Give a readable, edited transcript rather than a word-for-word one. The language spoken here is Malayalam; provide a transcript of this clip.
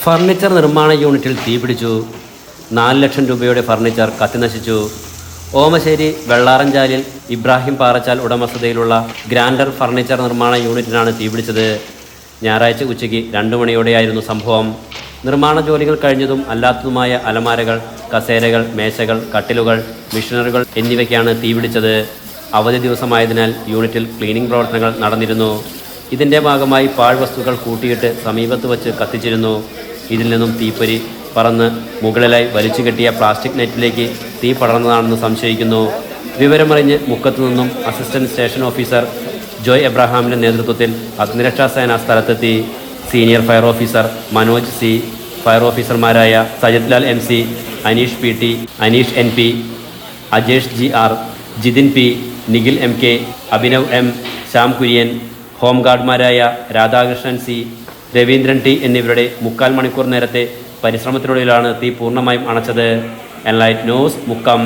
ഫർണിച്ചർ നിർമ്മാണ യൂണിറ്റിൽ തീപിടിച്ചു. 4 ലക്ഷം രൂപയുടെ ഫർണിച്ചർ കത്തിനശിച്ചു. ഓമശ്ശേരി വെള്ളാറഞ്ചാലിൽ ഇബ്രാഹിം പാറച്ചാൽ ഉടമസ്ഥതയിലുള്ള ഗ്രാൻഡർ ഫർണിച്ചർ നിർമ്മാണ യൂണിറ്റിനാണ് തീപിടിച്ചത്. ഞായറാഴ്ച ഉച്ചയ്ക്ക് 2 മണിയോടെയായിരുന്നു സംഭവം. നിർമ്മാണ ജോലികൾ കഴിഞ്ഞതും അല്ലാത്തതുമായ അലമാരകൾ, കസേരകൾ, മേശകൾ, കട്ടിലുകൾ, മെഷീനറികൾ എന്നിവയ്ക്കാണ് തീപിടിച്ചത്. അവധി ദിവസമായതിനാൽ യൂണിറ്റിൽ ക്ലീനിംഗ് പ്രവർത്തനങ്ങൾ നടന്നിരുന്നു. ഇതിൻ്റെ ഭാഗമായി പാഴ്വസ്തുക്കൾ കൂട്ടിയിട്ട് സമീപത്ത് വച്ച് കത്തിച്ചിരുന്നു. ഇതിൽ നിന്നും തീപ്പൊരി പറന്ന് മുകളിലായി വലിച്ചു കെട്ടിയ പ്ലാസ്റ്റിക് നെറ്റിലേക്ക് തീ പടർന്നതാണെന്ന് സംശയിക്കുന്നു. വിവരമറിഞ്ഞ് മുക്കത്തു നിന്നും അസിസ്റ്റന്റ് സ്റ്റേഷൻ ഓഫീസർ ജോയ് എബ്രഹാമിൻ്റെ നേതൃത്വത്തിൽ അഗ്നിരക്ഷാസേന സ്ഥലത്തെത്തി. Senior fire officer Manoj C, fire ഓഫീസർമാരായ Sajith Lal MC, Aneesh PT, Aneesh NP, Ajesh GR, Jithin P, Nikhil MK, Abhinav M, Shyam Kurian, home ഗാർഡ്മാരായ രാധാകൃഷ്ണൻ C, രവീന്ദ്രൻ T എന്നിവരുടെ 3/4 മണിക്കൂർ നേരത്തെ പരിശ്രമത്തിലൂടെയാണ് തീ പൂർണ്ണമായും അണച്ചത്. Enlight news, Mukkam.